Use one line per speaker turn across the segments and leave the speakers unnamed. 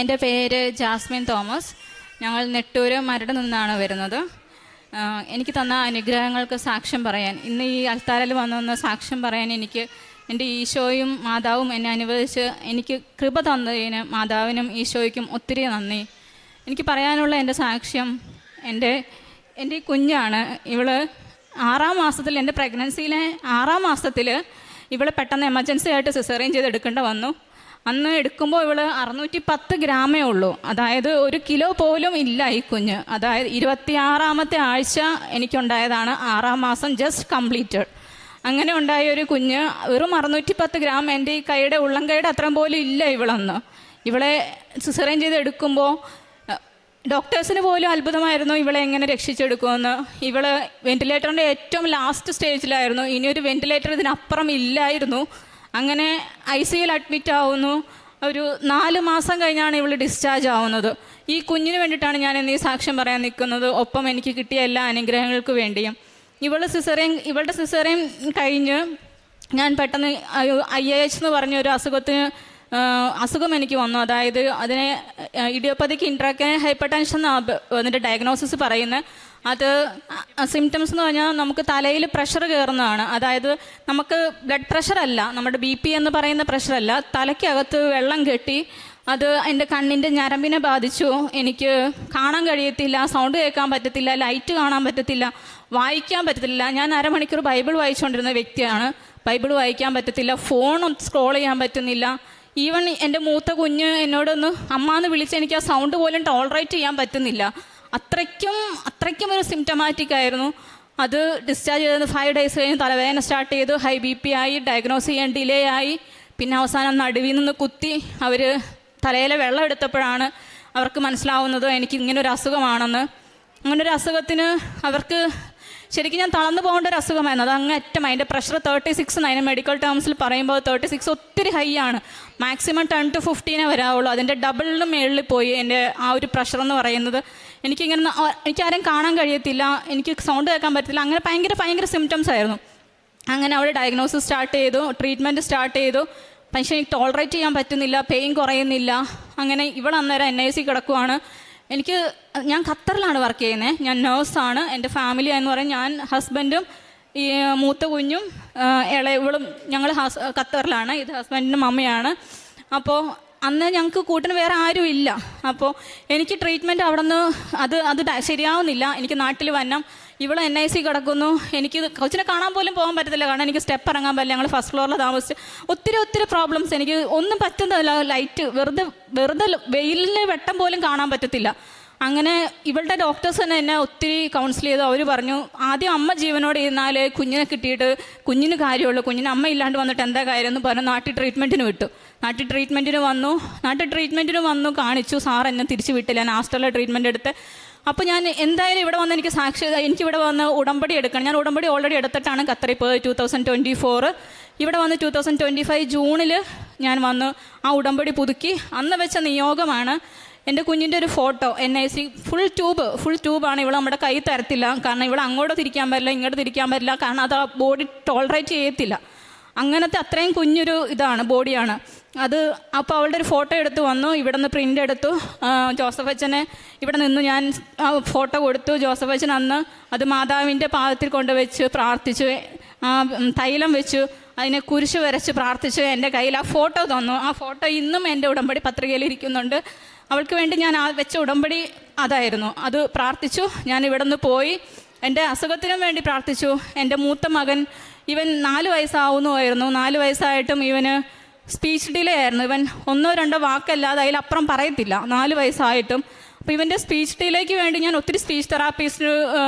എൻ്റെ പേര് Jasmine Thomas. ഞങ്ങൾ നെട്ടൂർ മരട് നിന്നാണ് വരുന്നത്. എനിക്ക് തന്ന അനുഗ്രഹങ്ങൾക്ക് സാക്ഷ്യം പറയാൻ, ഇന്ന് ഈ അൽത്താരയിൽ വന്നൊന്ന് സാക്ഷ്യം പറയാൻ എനിക്ക് എൻ്റെ ഈശോയും മാതാവും എന്നെ അനുവദിച്ച് എനിക്ക് കൃപ തന്നതിന് മാതാവിനും ഈശോയ്ക്കും ഒത്തിരി നന്ദി. എനിക്ക് പറയാനുള്ള എൻ്റെ സാക്ഷ്യം, എൻ്റെ ഈ കുഞ്ഞാണ്. ഇവള് 6-ാം മാസത്തിൽ, എൻ്റെ പ്രഗ്നൻസിയിലെ 6-ാം മാസത്തിൽ ഇവളെ പെട്ടെന്ന് എമർജൻസി ആയിട്ട് സിസേറിയൻ ചെയ്ത് എടുക്കേണ്ടി വന്നു. അന്ന് എടുക്കുമ്പോൾ ഇവൾ 610 ഗ്രാമേ ഉള്ളൂ. അതായത് 1 കിലോ പോലും ഇല്ല ഈ കുഞ്ഞ്. അതായത് 26-ാമത്തെ ആഴ്ച എനിക്കുണ്ടായതാണ്, 6-ാം മാസം ജസ്റ്റ് കംപ്ലീറ്റഡ്. അങ്ങനെ ഉണ്ടായ ഒരു കുഞ്ഞ് വെറും 610 ഗ്രാം, എൻ്റെ ഈ കൈയുടെ ഉള്ളംകൈയുടെ അത്രയും പോലും ഇല്ല ഇവളന്ന്. ഇവളെ സിസേറിയൻ ചെയ്ത് എടുക്കുമ്പോൾ ഡോക്ടേഴ്സിന് പോലും അത്ഭുതമായിരുന്നു ഇവളെ എങ്ങനെ രക്ഷിച്ചെടുക്കുമെന്ന്. ഇവള് വെന്റിലേറ്ററിൻ്റെ ഏറ്റവും ലാസ്റ്റ് സ്റ്റേജിലായിരുന്നു. ഇനിയൊരു വെന്റിലേറ്റർ ഇതിനപ്പുറം ഇല്ലായിരുന്നു. അങ്ങനെ ICUയിൽ അഡ്മിറ്റ് ആവുന്നു. ഒരു 4 മാസം കഴിഞ്ഞാണ് ഇവൾ ഡിസ്ചാർജ് ആവുന്നത്. ഈ കുഞ്ഞിന് വേണ്ടിയിട്ടാണ് ഞാൻ ഇന്ന് ഈ സാക്ഷ്യം പറയാൻ നിൽക്കുന്നത്, ഒപ്പം എനിക്ക് കിട്ടിയ എല്ലാ അനുഗ്രഹങ്ങൾക്ക് വേണ്ടിയും. ഇവളുടെ സിസേറിയൻ കഴിഞ്ഞ് ഞാൻ പെട്ടെന്ന് IAH എന്ന് പറഞ്ഞ ഒരു അസുഖം എനിക്ക് വന്നു. അതായത് അതിനെ ഇഡിയോപ്പതിക് ഇൻട്രാക്രൈനൽ ഹൈപ്പർ ടെൻഷൻ അതിൻ്റെ ഡയഗ്നോസിസ് പറയുന്നത്. അത് സിംറ്റംസ് എന്ന് പറഞ്ഞാൽ നമുക്ക് തലയിൽ പ്രഷർ കയറുന്നതാണ്. അതായത് നമുക്ക് ബ്ലഡ് പ്രഷറല്ല, നമ്മുടെ BP എന്ന് പറയുന്ന പ്രഷറല്ല, തലയ്ക്കകത്ത് വെള്ളം കെട്ടി അത് എൻ്റെ കണ്ണിൻ്റെ ഞരമ്പിനെ ബാധിച്ചു. എനിക്ക് കാണാൻ കഴിയത്തില്ല, സൗണ്ട് കേൾക്കാൻ പറ്റത്തില്ല, ലൈറ്റ് കാണാൻ പറ്റത്തില്ല, വായിക്കാൻ പറ്റത്തില്ല. ഞാൻ അരമണിക്കൂർ ബൈബിൾ വായിച്ചുകൊണ്ടിരുന്ന വ്യക്തിയാണ്. ബൈബിൾ വായിക്കാൻ പറ്റത്തില്ല, ഫോൺ സ്ക്രോൾ ചെയ്യാൻ പറ്റുന്നില്ല. ഈവൻ എൻ്റെ മൂത്ത കുഞ്ഞ് എന്നോടൊന്ന് അമ്മാന്ന് വിളിച്ച് എനിക്ക് ആ സൗണ്ട് പോലും ടോളറേറ്റ് ചെയ്യാൻ പറ്റുന്നില്ല. അത്രയ്ക്കും ഒരു സിംറ്റമാറ്റിക് ആയിരുന്നു. അത് ഡിസ്ചാർജ് ചെയ്ത് 5 ഡേയ്സ് കഴിഞ്ഞ് തലവേദന സ്റ്റാർട്ട് ചെയ്തു, ഹൈ BP ആയി, ഡയഗ്നോസ് ചെയ്യാൻ ഡിലേ ആയി. പിന്നെ അവസാനം നടുവിൽ നിന്ന് കുത്തി അവർ തലയിലെ വെള്ളം എടുത്തപ്പോഴാണ് അവർക്ക് മനസ്സിലാവുന്നത് എനിക്ക് ഇങ്ങനൊരു അസുഖമാണെന്ന്. അങ്ങനൊരു അസുഖത്തിന് അവർക്ക് ശരിക്കും ഞാൻ തളർന്നു പോകേണ്ട ഒരു അസുഖമായിരുന്നു. അത് അങ്ങേറ്റം അതിൻ്റെ പ്രഷർ 36, അതിന് മെഡിക്കൽ ടേംസിൽ പറയുമ്പോൾ 36 ഒത്തിരി ഹൈ ആണ്. Maximum 10 to 15 വരാവുള്ളൂ. അതിൻ്റെ ഡബിളിന് മേളിൽ പോയി എൻ്റെ ആ ഒരു പ്രഷർ എന്ന് പറയുന്നത്. എനിക്കാരും കാണാൻ കഴിയത്തില്ല, എനിക്ക് സൗണ്ട് കേൾക്കാൻ പറ്റത്തില്ല, അങ്ങനെ ഭയങ്കര സിംറ്റംസ് ആയിരുന്നു. അങ്ങനെ അവിടെ ഡയഗ്നോസിസ് സ്റ്റാർട്ട് ചെയ്തു, ട്രീറ്റ്മെൻറ്റ് സ്റ്റാർട്ട് ചെയ്തു. പക്ഷേ എനിക്ക് ടോളറേറ്റ് ചെയ്യാൻ പറ്റുന്നില്ല, പെയിൻ കുറയുന്നില്ല. അങ്ങനെ അന്നേരം NIC കിടക്കുവാണ്. ഞാൻ ഖത്തറിലാണ് വർക്ക് ചെയ്യുന്നത്, ഞാൻ നേഴ്സാണ്. എൻ്റെ ഫാമിലി എന്ന് പറയും, ഞാൻ ഹസ്ബൻഡും ഈ മൂത്ത കുഞ്ഞും ഇളയവളും ഞങ്ങൾ ഖത്തറിലാണ്. ഇത് ഹസ്ബൻഡിൻ്റെ മമ്മിയാണ്. അപ്പോൾ അന്ന് ഞങ്ങൾക്ക് കൂട്ടിന് വേറെ ആരും ഇല്ല. അപ്പോൾ എനിക്ക് ട്രീറ്റ്മെൻറ്റ് അവിടെ നിന്ന് അത് ശരിയാവുന്നില്ല. എനിക്ക് നാട്ടിൽ വന്നം, ഇവൾ NIC കിടക്കുന്നു. എനിക്ക് കൊച്ചിനെ കാണാൻ പോലും പോകാൻ പറ്റത്തില്ല, കാരണം എനിക്ക് സ്റ്റെപ്പ് ഇറങ്ങാൻ പറ്റില്ല. ഞങ്ങൾ ഫസ്റ്റ് ഫ്ലോറിൽ താമസിച്ച് ഒത്തിരി പ്രോബ്ലംസ്. എനിക്ക് ഒന്നും പറ്റുന്നില്ല, ലൈറ്റ് വെറുതെ വെയിലിന് വെട്ടം പോലും കാണാൻ പറ്റത്തില്ല. അങ്ങനെ ഇവളുടെ ഡോക്ടേഴ്സ് തന്നെ എന്നെ ഒത്തിരി കൗൺസിൽ ചെയ്തു. അവർ പറഞ്ഞു, ആദ്യം അമ്മ ജീവനോടെ ഇരുന്നാൽ കുഞ്ഞിനെ കിട്ടിയിട്ട് കുഞ്ഞിന് കാര്യമുള്ളൂ, കുഞ്ഞിന് അമ്മ ഇല്ലാണ്ട് വന്നിട്ട് എന്താ കാര്യം എന്ന് പറഞ്ഞ് നാട്ടിൽ ട്രീറ്റ്മെൻറ്റിന് വിട്ടു. നാട്ടിൽ ട്രീറ്റ്മെൻറ്റിന് വന്നു കാണിച്ചു. സാർ എന്നെ തിരിച്ചു വിട്ടില്ല, ഞാൻ ആസ്റ്ററിലെ ട്രീറ്റ്മെൻറ്റ് എടുത്ത്. അപ്പോൾ ഞാൻ എന്തായാലും ഇവിടെ വന്ന് എനിക്കിവിടെ വന്ന് ഉടമ്പടി എടുക്കണം. ഞാൻ ഉടമ്പടി ഓൾറെഡി എടുത്തിട്ടാണ് ഖത്തറിൽ പോയത് 2024. ഇവിടെ വന്ന് 2025 ജൂണിൽ ഞാൻ വന്ന് ആ ഉടമ്പടി പുതുക്കി. അന്ന് വെച്ച നിയോഗമാണ് എൻ്റെ കുഞ്ഞിൻ്റെ ഒരു ഫോട്ടോ. NIC full ട്യൂബാണ്. ഇവൾ നമ്മുടെ കൈ തരത്തില്ല, കാരണം ഇവിടെ അങ്ങോട്ട് തിരിക്കാൻ പറ്റില്ല, ഇങ്ങോട്ട് തിരിക്കാൻ പറ്റില്ല, കാരണം അത് ആ ബോഡി ടോളറേറ്റ് ചെയ്യത്തില്ല. അങ്ങനത്തെ അത്രയും കുഞ്ഞൊരു ബോഡിയാണ് അത്. അപ്പോൾ അവളുടെ ഒരു ഫോട്ടോ എടുത്ത് വന്നു, ഇവിടെ നിന്ന് പ്രിൻ്റ് എടുത്തു. ജോസഫ് അച്ഛനെ ഇവിടെ നിന്ന് ഞാൻ ഫോട്ടോ കൊടുത്തു. ജോസഫ് അച്ഛൻ അന്ന് അത് മാതാവിൻ്റെ പാദത്തിൽ കൊണ്ടുവച്ച് പ്രാർത്ഥിച്ചു, തൈലം വെച്ചു, അതിനെ കുരിശ് വരച്ച് പ്രാർത്ഥിച്ചു. എൻ്റെ കയ്യിൽ ആ ഫോട്ടോ തന്നു. ആ ഫോട്ടോ ഇന്നും എൻ്റെ ഉടമ്പടി പത്രികയിൽ ഇരിക്കുന്നുണ്ട്. അവൾക്ക് വേണ്ടി ഞാൻ വെച്ച ഉടമ്പടി അതായിരുന്നു. അത് പ്രാർത്ഥിച്ചു. ഞാൻ ഇവിടെ നിന്ന് പോയി എൻ്റെ അസുഖത്തിനും വേണ്ടി പ്രാർത്ഥിച്ചു. എൻ്റെ മൂത്ത മകൻ, ഇവൻ 4 വയസ്സാവുന്നതായിരുന്നു. 4 വയസ്സായിട്ടും ഇവന് സ്പീച്ച് ഡിലേ ആയിരുന്നു. ഇവൻ 1-2 വാക്കല്ലാതെ അതിലപ്പുറം പറയത്തില്ല, 4 വയസ്സായിട്ടും. അപ്പോൾ ഇവൻ്റെ സ്പീച്ച് ഡിലേക്ക് വേണ്ടി ഞാൻ ഒത്തിരി സ്പീച്ച് തെറാപ്പിസ്റ്റിന്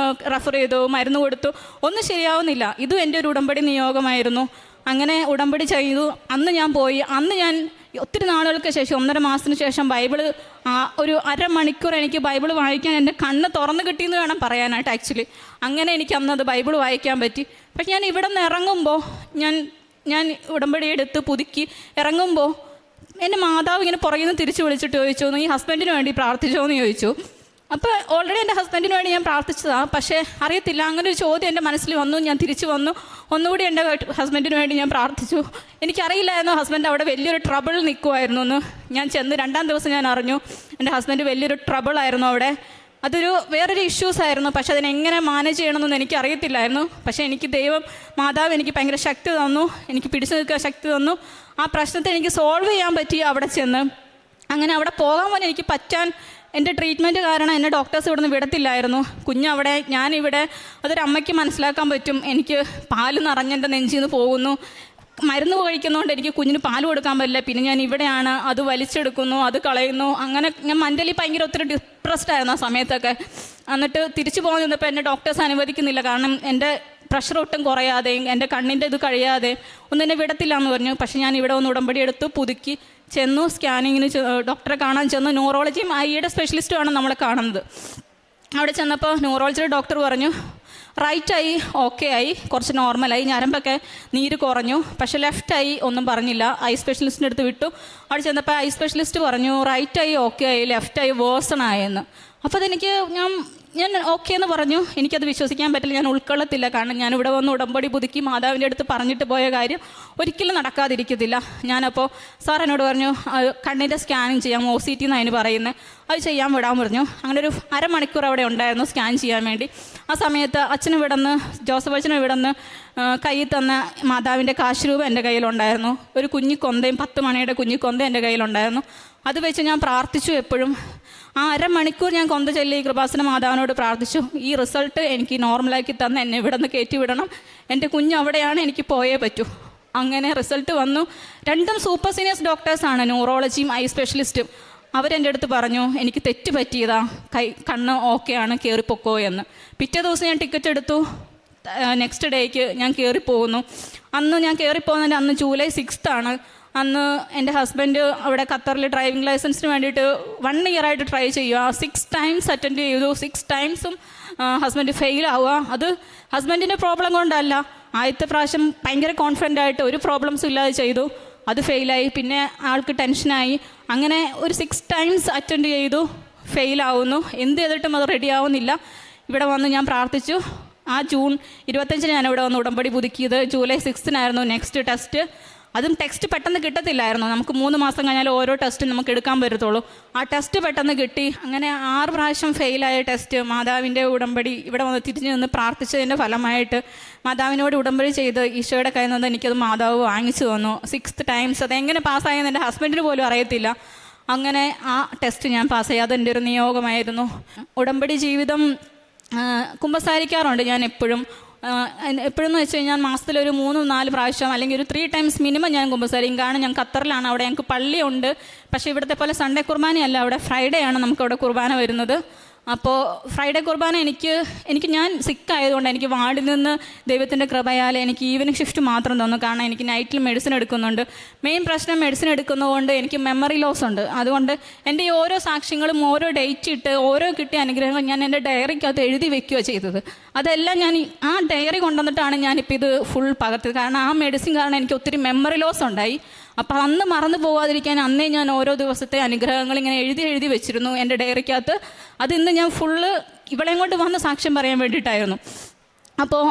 റെഫർ ചെയ്തു, മരുന്ന് കൊടുത്തു, ഒന്നും ശരിയാവുന്നില്ല. ഇതും എൻ്റെ ഒരു ഉടമ്പടി നിയോഗമായിരുന്നു. അങ്ങനെ ഉടമ്പടി ചെയ്തു. അന്ന് ഞാൻ പോയി. അന്ന് ഞാൻ ഒത്തിരി നാളുകൾക്ക് ശേഷം, 1.5 മാസത്തിന് ശേഷം ബൈബിള് ഒരു അരമണിക്കൂർ എനിക്ക് ബൈബിൾ വായിക്കാൻ എൻ്റെ കണ്ണ് തുറന്നു കിട്ടിയെന്ന് വേണം പറയാനായിട്ട് ആക്ച്വലി. അങ്ങനെ എനിക്ക് അന്നത് ബൈബിൾ വായിക്കാൻ പറ്റി. പക്ഷെ ഞാൻ ഇവിടെ നിന്ന് ഇറങ്ങുമ്പോൾ, ഞാൻ ഉടമ്പടി എടുത്ത് പുതുക്കി ഇറങ്ങുമ്പോൾ എൻ്റെ മാതാവ് ഇങ്ങനെ പുറകിൽ നിന്ന് തിരിച്ച് വിളിച്ചിട്ട് ചോദിച്ചു, നീ ഹസ്ബൻഡിന് വേണ്ടി പ്രാർത്ഥിച്ചോ എന്ന് ചോദിച്ചു. അപ്പോൾ ഓൾറെഡി എൻ്റെ ഹസ്ബൻഡിന് വേണ്ടി ഞാൻ പ്രാർത്ഥിച്ചതാണ്. പക്ഷേ അറിയത്തില്ല, അങ്ങനെ ഒരു ചോദ്യം എൻ്റെ മനസ്സിൽ വന്നു. ഞാൻ തിരിച്ചു വന്നു, ഒന്നുകൂടി എൻ്റെ ഹസ്ബൻഡിന് വേണ്ടി ഞാൻ പ്രാർത്ഥിച്ചു. എനിക്കറിയില്ലായിരുന്നു ഹസ്ബൻഡ് അവിടെ വലിയൊരു ട്രബിൾ നിൽക്കുമായിരുന്നു എന്ന്. ഞാൻ ചെന്ന് 2-ാം ദിവസം ഞാൻ അറിഞ്ഞു എൻ്റെ ഹസ്ബൻഡ് വലിയൊരു ട്രബിളായിരുന്നു അവിടെ. അതൊരു വേറൊരു ഇഷ്യൂസ് ആയിരുന്നു. പക്ഷെ അതിനെങ്ങനെ മാനേജ് ചെയ്യണമെന്നൊന്നും എനിക്കറിയത്തില്ലായിരുന്നു. പക്ഷേ എനിക്ക് ദൈവം മാതാവ് എനിക്ക് ഭയങ്കര ശക്തി തന്നു, എനിക്ക് പിടിച്ചു നിൽക്കാൻ ശക്തി തന്നു. ആ പ്രശ്നത്തെ എനിക്ക് സോൾവ് ചെയ്യാൻ പറ്റി അവിടെ ചെന്ന്. അങ്ങനെ അവിടെ പോകാൻ പോലും എനിക്ക് പറ്റാൻ എൻ്റെ ട്രീറ്റ്മെൻറ്റ് കാരണം എന്നെ ഡോക്ടേഴ്സ് ഇവിടെ നിന്ന് വിടത്തില്ലായിരുന്നു. കുഞ്ഞവിടെ, ഞാനിവിടെ. അതൊരു അമ്മയ്ക്ക് മനസ്സിലാക്കാൻ പറ്റും. എനിക്ക് പാല് നിറഞ്ഞെൻ്റെ നെഞ്ചിൽ നിന്ന് പോകുന്നു. മരുന്ന് കഴിക്കുന്നതുകൊണ്ട് എനിക്ക് കുഞ്ഞിന് പാൽ കൊടുക്കാൻ പറ്റില്ല. പിന്നെ ഞാൻ ഇവിടെയാണ്, അത് വലിച്ചെടുക്കുന്നു, അത് കളയുന്നു. അങ്ങനെ ഞാൻ മെൻ്റലി ഭയങ്കര ഒത്തിരി ഡിപ്രസ്ഡ് ആയിരുന്നു ആ സമയത്തൊക്കെ. എന്നിട്ട് തിരിച്ചു പോകാൻ നിന്നപ്പോൾ എന്നെ ഡോക്ടേഴ്സ് അനുവദിക്കുന്നില്ല. കാരണം എൻ്റെ പ്രഷർ ഒട്ടും കുറയാതെയും എൻ്റെ കണ്ണിൻ്റെ ഇത് കഴിയാതെ ഒന്നും എന്നെ വിടത്തില്ല എന്ന് പറഞ്ഞു. പക്ഷേ ഞാൻ ഇവിടെ ഒന്ന് ഉടമ്പടി എടുത്തു, പുതുക്കി ചെന്നു. സ്കാനിങ്ങിന് ഡോക്ടറെ കാണാൻ ചെന്നു. ന്യൂറോളജിയും ഐയുടെ സ്പെഷ്യലിസ്റ്റുമാണ് നമ്മളെ കാണുന്നത്. അവിടെ ചെന്നപ്പോൾ ന്യൂറോളജിയുടെ ഡോക്ടർ പറഞ്ഞു റൈറ്റ് ഐ ഓക്കെ ആയി, കുറച്ച് നോർമലായി, ഞരമ്പൊക്കെ നീര് കുറഞ്ഞു. പക്ഷേ ലെഫ്റ്റ് ഐ ഒന്നും പറഞ്ഞില്ല. ഐ സ്പെഷ്യലിസ്റ്റിൻ്റെ അടുത്ത് വിട്ടു. അവിടെ ചെന്നപ്പോൾ ഐ സ്പെഷ്യലിസ്റ്റ് പറഞ്ഞു റൈറ്റ് ഐ ഓക്കെ ആയി, ലെഫ്റ്റ് ഐ വേഴ്സൺ ആയെന്ന്. അപ്പോൾ അതെനിക്ക് ഞാൻ ഓക്കെ എന്ന് പറഞ്ഞു. എനിക്കത് വിശ്വസിക്കാൻ പറ്റില്ല, ഞാൻ ഉൾക്കൊള്ളത്തില്ല. കാരണം ഞാനിവിടെ വന്ന് ഉടമ്പടി പുതുക്കി മാതാവിൻ്റെ അടുത്ത് പറഞ്ഞിട്ട് പോയ കാര്യം ഒരിക്കലും നടക്കാതിരിക്കത്തില്ല. ഞാനപ്പോൾ സാർ എന്നോട് പറഞ്ഞു കണ്ണിൻ്റെ സ്കാനിങ് ചെയ്യാം, OCT എന്ന് അതിന് പറയുന്നത്, അത് ചെയ്യാൻ വിടാൻ പറഞ്ഞു. അങ്ങനെ ഒരു അരമണിക്കൂർ അവിടെ ഉണ്ടായിരുന്നു സ്കാൻ ചെയ്യാൻ വേണ്ടി. ആ സമയത്ത് അച്ഛന് വിടന്ന്, ജോസഫ് അച്ഛന് വിടന്ന് കയ്യിൽ തന്ന മാതാവിൻ്റെ കാശ് രൂപ എൻ്റെ കയ്യിലുണ്ടായിരുന്നു. ഒരു കുഞ്ഞിക്കൊന്തയും 10 മണിയുടെ കുഞ്ഞിക്കൊന്തയും എൻ്റെ കയ്യിലുണ്ടായിരുന്നു. അത് വെച്ച് ഞാൻ പ്രാർത്ഥിച്ചു. എപ്പോഴും ആ അരമണിക്കൂർ ഞാൻ കൊന്ത ചൊല്ലി കൃപാസന മാതാവിനോട് പ്രാർത്ഥിച്ചു, ഈ റിസൾട്ട് എനിക്ക് നോർമലാക്കി തന്ന് എന്നെ ഇവിടെ നിന്ന് കയറ്റി വിടണം, എൻ്റെ കുഞ്ഞ് അവിടെയാണ്, എനിക്ക് പോയേ പറ്റൂ. അങ്ങനെ റിസൾട്ട് വന്നു. 2ഉം സൂപ്പർ സീനിയേഴ്സ് ഡോക്ടേഴ്സാണ്, ന്യൂറോളജിയും ഐ സ്പെഷ്യലിസ്റ്റും. അവരെൻ്റെ അടുത്ത് പറഞ്ഞു എനിക്ക് തെറ്റ് പറ്റിയതാ, കണ്ണ് ഓക്കെയാണ്, കയറിപ്പൊക്കോ എന്ന്. പിറ്റേ ദിവസം ഞാൻ ടിക്കറ്റ് എടുത്തു. നെക്സ്റ്റ് ഡേക്ക് ഞാൻ കയറിപ്പോകുന്നു. അന്ന് ഞാൻ കയറിപ്പോകുന്നതിൻ്റെ അന്ന് ജൂലൈ 6th ആണ്. അന്ന് എൻ്റെ ഹസ്ബൻഡ് അവിടെ ഖത്തറിൽ ഡ്രൈവിംഗ് ലൈസൻസിന് വേണ്ടിയിട്ട് 1 ഇയറായിട്ട് ട്രൈ ചെയ്യുക. 6 ടൈംസ് അറ്റൻഡ് ചെയ്തു. 6 ടൈംസും ഹസ്ബൻഡ് ഫെയിൽ ആവുക. അത് ഹസ്ബൻഡിൻ്റെ പ്രോബ്ലം കൊണ്ടല്ല. ആദ്യത്തെ പ്രാവശ്യം ഭയങ്കര കോൺഫിഡൻ്റ് ആയിട്ട് ഒരു പ്രോബ്ലംസും ഇല്ലാതെ ചെയ്തു, അത് ഫെയിലായി. പിന്നെ ആൾക്ക് ടെൻഷനായി. അങ്ങനെ ഒരു 6 ടൈംസ് അറ്റൻഡ് ചെയ്തു, ഫെയിലാവുന്നു. എന്ത് ചെയ്തിട്ടും അത് റെഡി ആവുന്നില്ല. ഇവിടെ വന്ന് ഞാൻ പ്രാർത്ഥിച്ചു. ആ ജൂൺ 25 ഞാൻ ഇവിടെ വന്ന് ഉടമ്പടി പുതുക്കിയത്. July 6 next test. അതും ടെസ്റ്റ് പെട്ടെന്ന് കിട്ടത്തില്ലായിരുന്നു. നമുക്ക് 3 മാസം കഴിഞ്ഞാൽ ഓരോ ടെസ്റ്റും നമുക്ക് എടുക്കാൻ പറ്റത്തുള്ളൂ. ആ ടെസ്റ്റ് പെട്ടെന്ന് കിട്ടി. അങ്ങനെ 6 പ്രാവശ്യം ഫെയിലായ ടെസ്റ്റ്. മാതാവിൻ്റെ ഉടമ്പടി ഇവിടെ വന്ന് തിരിഞ്ഞു നിന്ന് പ്രാർത്ഥിച്ചതിൻ്റെ ഫലമായിട്ട് മാതാവിനോട് ഉടമ്പടി ചെയ്ത് ഈശോയുടെ കയ്യിൽ നിന്ന് എനിക്കത് മാതാവ് വാങ്ങിച്ചു തന്നു. 6th times. അതെങ്ങനെ പാസ്സായെന്ന് എൻ്റെ ഹസ്ബൻഡിന് പോലും അറിയത്തില്ല. അങ്ങനെ ആ ടെസ്റ്റ് ഞാൻ പാസ്സായി. അതെൻ്റെ ഒരു നിയോഗമായിരുന്നു. ഉടമ്പടി ജീവിതം കുമ്പസാരിക്കാറുണ്ട് ഞാൻ എപ്പോഴും. എപ്പോഴെന്ന് വെച്ച് കഴിഞ്ഞാൽ മാസത്തിലൊരു 3-4 പ്രാവശ്യം അല്ലെങ്കിൽ ഒരു 3 ടൈംസ് മിനിമം ഞാൻ കുമ്പസാരിക്കും. കാരണം ഞാൻ ഖത്തറിലാണ്, അവിടെ ഞങ്ങൾക്ക് പള്ളിയുണ്ട്. പക്ഷേ ഇവിടുത്തെ പോലെ സൺഡേ കുർബാനയല്ല, അവിടെ ഫ്രൈഡേ ആണ് നമുക്കവിടെ കുർബാന വരുന്നത്. അപ്പോൾ ഫ്രൈഡേ കുർബാന എനിക്ക് ഞാൻ സിക്കായതുകൊണ്ട് എനിക്ക് വാർഡിൽ നിന്ന് ദൈവത്തിൻ്റെ കൃപയാൽ എനിക്ക് ഈവനിങ് ഷിഫ്റ്റ് മാത്രം തന്നു. കാരണം എനിക്ക് നൈറ്റിൽ മെഡിസിൻ എടുക്കുന്നുണ്ട്. മെയിൻ പ്രശ്നം മെഡിസിൻ എടുക്കുന്നതുകൊണ്ട് എനിക്ക് മെമ്മറി ലോസ് ഉണ്ട്. അതുകൊണ്ട് എൻ്റെ ഈ ഓരോ സാക്ഷ്യങ്ങളും ഓരോ ഡേറ്റ് ഇട്ട് ഓരോ കിട്ടിയ അനുഗ്രഹങ്ങൾ ഞാൻ എൻ്റെ ഡയറിക്കകത്ത് എഴുതി വെക്കുകയാണ് ചെയ്തത്. അതെല്ലാം ഞാൻ ആ ഡയറി കൊണ്ടുവന്നിട്ടാണ് ഞാനിപ്പോൾ ഇത് ഫുൾ പകർത്തിയത്. കാരണം ആ മെഡിസിൻ കാരണം എനിക്ക് ഒത്തിരി മെമ്മറി ലോസ് ഉണ്ടായി. അപ്പോൾ അന്ന് മറന്നു പോകാതിരിക്കാൻ അന്നേ ഞാൻ ഓരോ ദിവസത്തെ അനുഗ്രഹങ്ങൾ ഇങ്ങനെ എഴുതി വെച്ചിരുന്നു എൻ്റെ ഡയറിക്കകത്ത്. അതിന്ന് ഞാൻ ഫുള്ള് ഇവളെയും കൊണ്ട് വന്ന് സാക്ഷ്യം പറയാൻ വേണ്ടിയിട്ടായിരുന്നു. അപ്പോൾ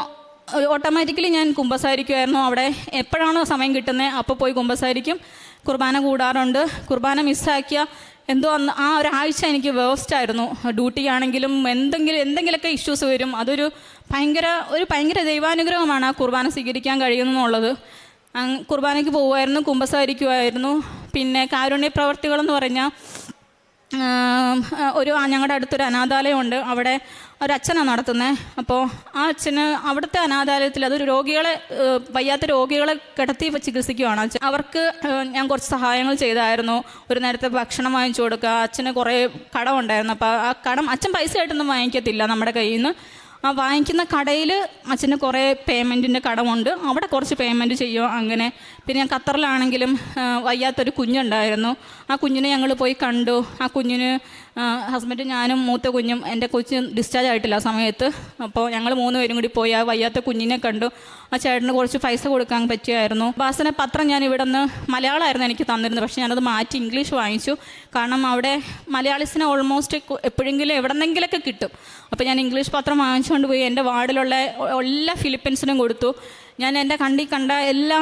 ഓട്ടോമാറ്റിക്കലി ഞാൻ കുമ്പസാരിക്കുമായിരുന്നു. അവിടെ എപ്പോഴാണോ സമയം കിട്ടുന്നത് അപ്പോൾ പോയി കുമ്പസാരിക്കും. കുർബാന കൂടാറുണ്ട്. കുർബാന മിസ്സാക്കിയ എന്തോ അന്ന് ആ ഒരാഴ്ച എനിക്ക് വേസ്റ്റായിരുന്നു. ഡ്യൂട്ടി ആണെങ്കിലും എന്തെങ്കിലുമൊക്കെ ഇഷ്യൂസ് വരും. അതൊരു ഭയങ്കര ദൈവാനുഗ്രഹമാണ് ആ കുർബാന സ്വീകരിക്കാൻ കഴിയുമെന്നുള്ളത്. കുർബാനയ്ക്ക് പോകുമായിരുന്നു, കുമ്പസാരിക്കുമായിരുന്നു. പിന്നെ കാരുണ്യ പ്രവർത്തികളെന്ന് പറഞ്ഞാൽ ഞങ്ങളുടെ അടുത്തൊരു അനാഥാലയമുണ്ട്. അവിടെ ഒരച്ഛനാണ് നടത്തുന്നത്. അപ്പോൾ ആ അച്ഛന് അവിടുത്തെ അനാഥാലയത്തിൽ അതൊരു വയ്യാത്ത രോഗികളെ കിടത്തി ചികിത്സിക്കുകയാണ്. അവർക്ക് ഞാൻ കുറച്ച് സഹായങ്ങൾ ചെയ്തായിരുന്നു. ഒരു നേരത്തെ ഭക്ഷണം വാങ്ങിച്ചു കൊടുക്കുക. അച്ഛന് കുറേ കടമുണ്ടായിരുന്നു. അപ്പോൾ ആ കടം അച്ഛൻ പൈസ ആയിട്ടൊന്നും വാങ്ങിക്കത്തില്ല നമ്മുടെ കയ്യിൽ നിന്ന്. ആ വാങ്ങിക്കുന്ന കടയിൽ അച്ഛന് കുറേ പേയ്മെൻറ്റിൻ്റെ കടമുണ്ട്. അവിടെ കുറച്ച് പേയ്മെൻറ്റ് ചെയ്യുമോ അങ്ങനെ. പിന്നെ ഞാൻ ഖത്തറിലാണെങ്കിലും വയ്യാത്തൊരു കുഞ്ഞുണ്ടായിരുന്നു. ആ കുഞ്ഞിനെ ഞങ്ങൾ പോയി കണ്ടു. ആ കുഞ്ഞിന് ഹസ്ബൻഡ്, ഞാനും മൂത്ത കുഞ്ഞും, എൻ്റെ കൊച്ച് ഡിസ്ചാർജ് ആയിട്ടില്ല ആ സമയത്ത്. അപ്പോൾ ഞങ്ങൾ 3 പേരും കൂടി പോയി ആ വയ്യാത്ത കുഞ്ഞിനെ കണ്ടു. ആ ചേട്ടന് കുറച്ച് പൈസ കൊടുക്കാൻ പറ്റിയായിരുന്നു. ഉപാസന പത്രം ഞാൻ ഇവിടെ നിന്ന് മലയാളമായിരുന്നു എനിക്ക് തന്നിരുന്നത്, പക്ഷേ ഞാനത് മാറ്റി ഇംഗ്ലീഷ് വാങ്ങിച്ചു. കാരണം അവിടെ മലയാളീസിനെ ഓൾമോസ്റ്റ് എപ്പോഴെങ്കിലും എവിടെന്നെങ്കിലൊക്കെ കിട്ടും. അപ്പോൾ ഞാൻ ഇംഗ്ലീഷ് പത്രം വാങ്ങിച്ചുകൊണ്ട് പോയി എൻ്റെ വാർഡിലുള്ള എല്ലാ ഫിലിപ്പീൻസിനും കൊടുത്തു. ഞാൻ എൻ്റെ കണ്ട എല്ലാ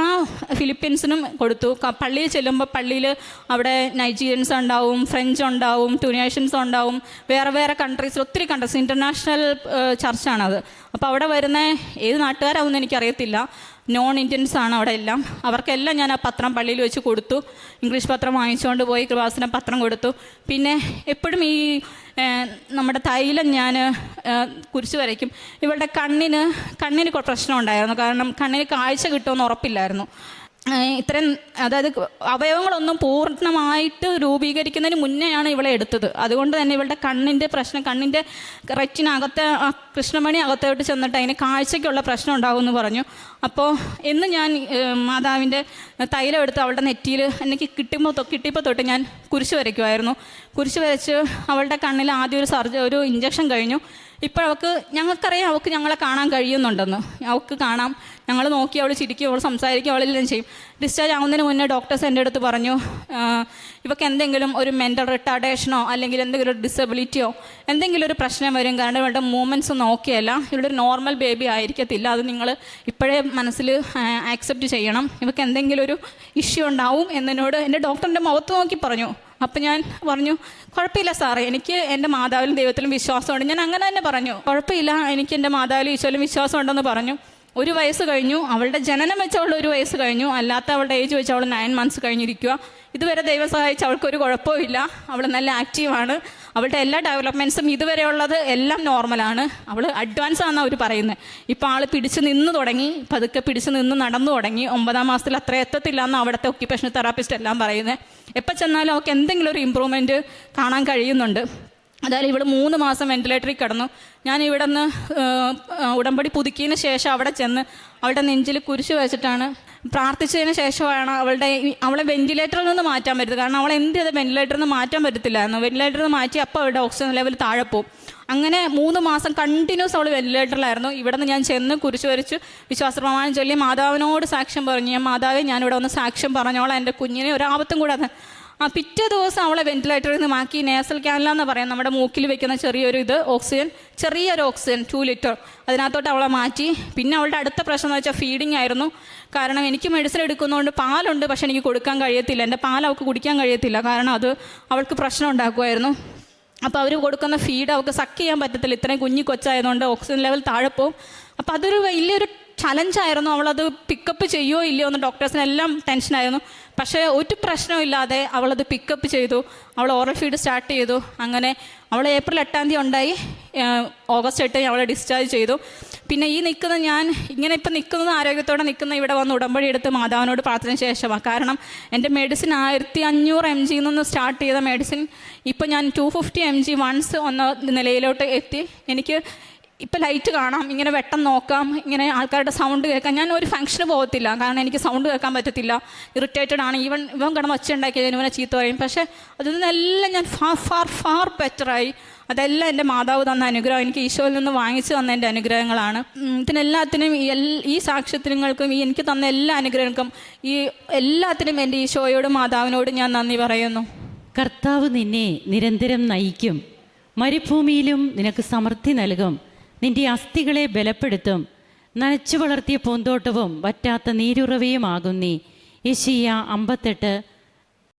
ഫിലിപ്പീൻസിനും കൊടുത്തു. പള്ളിയിൽ ചെല്ലുമ്പോൾ പള്ളിയിൽ അവിടെ നൈജീരിയൻസ് ഉണ്ടാവും, ഫ്രഞ്ച് ഉണ്ടാവും, ട്യൂണേഷ്യൻസ് ഉണ്ടാവും, വേറെ വേറെ കൺട്രീസിൽ ഒത്തിരി കൺട്രീസ്, ഇൻ്റർനാഷണൽ ചർച്ചാണത്. അപ്പോൾ അവിടെ വരുന്ന ഏത് നാട്ടുകാരാവുമെന്ന് എനിക്കറിയത്തില്ല, നോൺ ഇന്ത്യൻസ് ആണ് അവിടെ എല്ലാം. അവർക്കെല്ലാം ഞാൻ ആ പത്രം പള്ളിയിൽ വെച്ച് കൊടുത്തു. ഇംഗ്ലീഷ് പത്രം വാങ്ങിച്ചുകൊണ്ട് പോയി കൃപാസന പത്രം കൊടുത്തു. പിന്നെ എപ്പോഴും ഈ നമ്മുടെ തൈലം ഞാൻ കുരിശ് വരയ്ക്കും. ഇവളുടെ കണ്ണിന് പ്രശ്നം ഉണ്ടായിരുന്നു. കാരണം കണ്ണിന് കാഴ്ച കിട്ടുമെന്ന് ഉറപ്പില്ലായിരുന്നു. ഇത്രയും, അതായത് അവയവങ്ങളൊന്നും പൂർണ്ണമായിട്ട് രൂപീകരിക്കുന്നതിന് മുന്നെയാണ് ഇവളെ എടുത്തത്. അതുകൊണ്ട് തന്നെ ഇവളുടെ കണ്ണിൻ്റെ പ്രശ്നം, കണ്ണിൻ്റെ റെറ്റിനകത്തെ കൃഷ്ണമണി അകത്തോട്ട് ചെന്നിട്ട് അതിന് കാഴ്ചയ്ക്കുള്ള പ്രശ്നം ഉണ്ടാകുമെന്ന് പറഞ്ഞു. അപ്പോൾ എന്ന് ഞാൻ മാതാവിൻ്റെ തൈലം എടുത്ത് അവളുടെ നെറ്റിയിൽ എനിക്ക് കിട്ടിയപ്പോൾ തൊട്ട് ഞാൻ കുരിശ് വരയ്ക്കുമായിരുന്നു. കുരിശ് വരച്ച് അവളുടെ കണ്ണിൽ ആദ്യം ഒരു ഇഞ്ചക്ഷൻ കഴിഞ്ഞു. ഇപ്പോൾ ഞങ്ങൾക്കറിയാം അവൾക്ക് ഞങ്ങളെ കാണാൻ കഴിയുന്നുണ്ടെന്ന്. അവൾക്ക് കാണാം, ഞങ്ങൾ നോക്കി, അവൾ ചിരിക്കും, അവൾ സംസാരിക്കും, അവളെല്ലാം ചെയ്യും. ഡിസ്ചാർജ് ആവുന്നതിന് മുന്നേ ഡോക്ടേഴ്സ് എൻ്റെ അടുത്ത് പറഞ്ഞു, ഇവൾക്ക് എന്തെങ്കിലും ഒരു മെൻ്റൽ റിട്ടാർഡേഷനോ അല്ലെങ്കിൽ എന്തെങ്കിലും ഒരു ഡിസബിലിറ്റിയോ എന്തെങ്കിലും ഒരു പ്രശ്നം വരും. കാരണം ഇവളുടെ മൂവ്മെൻറ്റ്സ് ഒന്നും ഓക്കെയല്ല, ഇവളുടെ ഒരു നോർമൽ ബേബി ആയിരിക്കത്തില്ല. അത് നിങ്ങൾ ഇപ്പോഴേ മനസ്സിൽ ആക്സെപ്റ്റ് ചെയ്യണം. ഇവൾക്ക് എന്തെങ്കിലും ഒരു ഇഷ്യൂ ഉണ്ടാവും എന്നോട് എൻ്റെ ഡോക്ടറിൻ്റെ മുഖത്ത് നോക്കി പറഞ്ഞു. അപ്പം ഞാൻ പറഞ്ഞു, കുഴപ്പമില്ല സാറേ, എനിക്ക് എൻ്റെ മാതാവിലും ദൈവത്തിലും വിശ്വാസമുണ്ട്. ഞാൻ അങ്ങനെ തന്നെ പറഞ്ഞു, കുഴപ്പമില്ല, എനിക്ക് എൻ്റെ മാതാവിലും ഈശോയിലും വിശ്വാസമുണ്ടെന്ന് പറഞ്ഞു. 1 വയസ്സ് കഴിഞ്ഞു. അവളുടെ ജനനം വെച്ച് അവൾ 1 വയസ്സ് കഴിഞ്ഞു. അല്ലാത്ത അവളുടെ ഏജ് വെച്ച് അവൾ 9 മന്ത്സ് കഴിഞ്ഞിരിക്കുക. ഇതുവരെ ദൈവം സഹായിച്ച് അവൾക്കൊരു കുഴപ്പമില്ല. അവൾ നല്ല ആക്റ്റീവാണ്. അവളുടെ എല്ലാ ഡെവലപ്മെൻറ്റ്സും ഇതുവരെ ഉള്ളത് എല്ലാം നോർമലാണ്. അവൾ അഡ്വാൻസ് ആണെന്ന് അവർ പറയുന്നത്. ഇപ്പോൾ ആൾ പിടിച്ച് നിന്ന് തുടങ്ങി, പതുക്കെ പിടിച്ച് നിന്ന് നടന്നു തുടങ്ങി. 9ാം മാസത്തിൽ അത്ര എത്തത്തില്ല എന്ന് അവിടുത്തെ ഒക്യുപേഷണൽ തെറാപ്പിസ്റ്റ് എല്ലാം പറയുന്നത്. എപ്പോൾ ചെന്നാലും അവൾക്ക് എന്തെങ്കിലും ഒരു ഇമ്പ്രൂവ്മെൻറ്റ് കാണാൻ കഴിയുന്നുണ്ട്. അതായത് ഇവൾ 3 മാസം വെന്റിലേറ്ററിൽ കിടന്നു. ഞാൻ ഇവിടെ നിന്ന് ഉടമ്പടി പുതുക്കിയതിന് ശേഷം അവിടെ ചെന്ന് അവളുടെ നെഞ്ചിൽ കുരിശ് വെച്ചിട്ടാണ് പ്രാർത്ഥിച്ചതിന് ശേഷമാണ് അവളെ വെന്റിലേറ്ററിൽ നിന്ന് മാറ്റാൻ പറ്റുന്നത്. കാരണം അവൾ എന്ത് ചെയ്ത് വെന്റിലേറ്ററിൽ നിന്ന് മാറ്റാൻ പറ്റത്തില്ലായിരുന്നു. വെന്റിലേറ്ററിൽ നിന്ന് മാറ്റി അപ്പോൾ അവളുടെ ഓക്സിജൻ ലെവൽ താഴെ പോകും. അങ്ങനെ 3 മാസം കണ്ടിന്യൂസ് അവൾ വെന്റിലേറ്ററിലായിരുന്നു. ഇവിടെ നിന്ന് ഞാൻ ചെന്ന് കുരിശ് വരച്ച് വിശ്വാസപ്രമാണം ചൊല്ലി മാതാവിനോട് സാക്ഷ്യം പറഞ്ഞു. ഞാൻ മാതാവേ, ഞാനിവിടെ വന്ന് സാക്ഷ്യം പറഞ്ഞോളാം, എൻ്റെ കുഞ്ഞിനെ ഒരാപത്തും കൂടാതെ. പിറ്റേ ദിവസം അവളെ വെന്റിലേറ്ററിൽ നിന്ന് മാറ്റി നേസൽ ക്യാനിലാന്ന് പറയാം, നമ്മുടെ മൂക്കിൽ വെക്കുന്ന ചെറിയൊരു ഓക്സിജൻ 2 ലിറ്റർ അതിനകത്തോട്ട് അവളെ മാറ്റി. പിന്നെ അവളുടെ അടുത്ത പ്രശ്നം എന്ന് വെച്ചാൽ ഫീഡിങ് ആയിരുന്നു. കാരണം എനിക്ക് മെഡിസിൻ എടുക്കുന്നതുകൊണ്ട് പാലുണ്ട്, പക്ഷെ എനിക്ക് കൊടുക്കാൻ കഴിയത്തില്ല. എൻ്റെ പാൽ അവൾക്ക് കുടിക്കാൻ കഴിയത്തില്ല, കാരണം അത് അവൾക്ക് പ്രശ്നം ഉണ്ടാക്കുമായിരുന്നു. അപ്പോൾ അവർ കൊടുക്കുന്ന ഫീഡ് അവൾക്ക് സക്ക് ചെയ്യാൻ പറ്റത്തില്ല, ഇത്രയും കൊച്ചായതുകൊണ്ട് ഓക്സിജൻ ലെവൽ താഴെ പോവും. അപ്പോൾ അതൊരു വലിയൊരു ചലഞ്ചായിരുന്നു. അവളത് പിക്കപ്പ് ചെയ്യുമോ ഇല്ലയോ എന്ന് ഡോക്ടേഴ്സിനെല്ലാം ടെൻഷനായിരുന്നു. പക്ഷേ ഒരു പ്രശ്നമില്ലാതെ അവളത് പിക്കപ്പ് ചെയ്തു. അവൾ ഓറൽ ഫീഡ് സ്റ്റാർട്ട് ചെയ്തു. അങ്ങനെ അവൾ ഏപ്രിൽ 8-ാം തീയതി ഉണ്ടായി. ഓഗസ്റ്റ് 8 അവളെ ഡിസ്ചാർജ് ചെയ്തു. പിന്നെ ഞാൻ ഇങ്ങനെ ഇപ്പം നിൽക്കുന്നത്, ആരോഗ്യത്തോടെ നിൽക്കുന്ന ഇവിടെ വന്ന് ഉടമ്പടി എടുത്ത് മാതാവിനോട് പ്രാർത്ഥന ശേഷമാണ്. കാരണം എൻ്റെ മെഡിസിൻ 1500 mg നിന്ന് സ്റ്റാർട്ട് ചെയ്ത മെഡിസിൻ ഇപ്പം ഞാൻ 250 mg വൺസ് നിലയിലോട്ട് എത്തി. എനിക്ക് ഇപ്പം ലൈറ്റ് കാണാം, ഇങ്ങനെ വെട്ടം നോക്കാം, ഇങ്ങനെ ആൾക്കാരുടെ സൗണ്ട് കേൾക്കാം. ഞാൻ ഒരു ഫംഗ്ഷന് പോകത്തില്ല, കാരണം എനിക്ക് സൗണ്ട് കേൾക്കാൻ പറ്റത്തില്ല. ഇറിറ്റേറ്റഡ് ആണ്. ഇവൻ കിടന്ന് ഒച്ച ഉണ്ടാക്കിയത് ഇവനെ ചീത്ത പറയും. പക്ഷേ അതിൽ നിന്നെല്ലാം ഞാൻ ഫാർ ബെറ്ററായി. അതെല്ലാം എൻ്റെ മാതാവ് തന്ന അനുഗ്രഹം, എനിക്ക് ഈശോയിൽ നിന്ന് വാങ്ങിച്ചു തന്ന എൻ്റെ അനുഗ്രഹങ്ങളാണ്. ഇതിനെല്ലാത്തിനും ഈ സാക്ഷ്യത്തിനങ്ങൾക്കും എനിക്ക് തന്ന എല്ലാ അനുഗ്രഹങ്ങൾക്കും എല്ലാത്തിനും എൻ്റെ ഈശോയോടും മാതാവിനോടും ഞാൻ നന്ദി പറയുന്നു.
കർത്താവ് നിന്നെ നിരന്തരം നയിക്കും. മരുഭൂമിയിലും നിനക്ക് സമൃദ്ധി നൽകും. നിന്റെ അസ്ഥികളെ ബലപ്പെടുത്തും. നനച്ചു വളർത്തിയ പൂന്തോട്ടവും വറ്റാത്ത നീരുറവയുമാകും നീ. യെശയ്യാ 58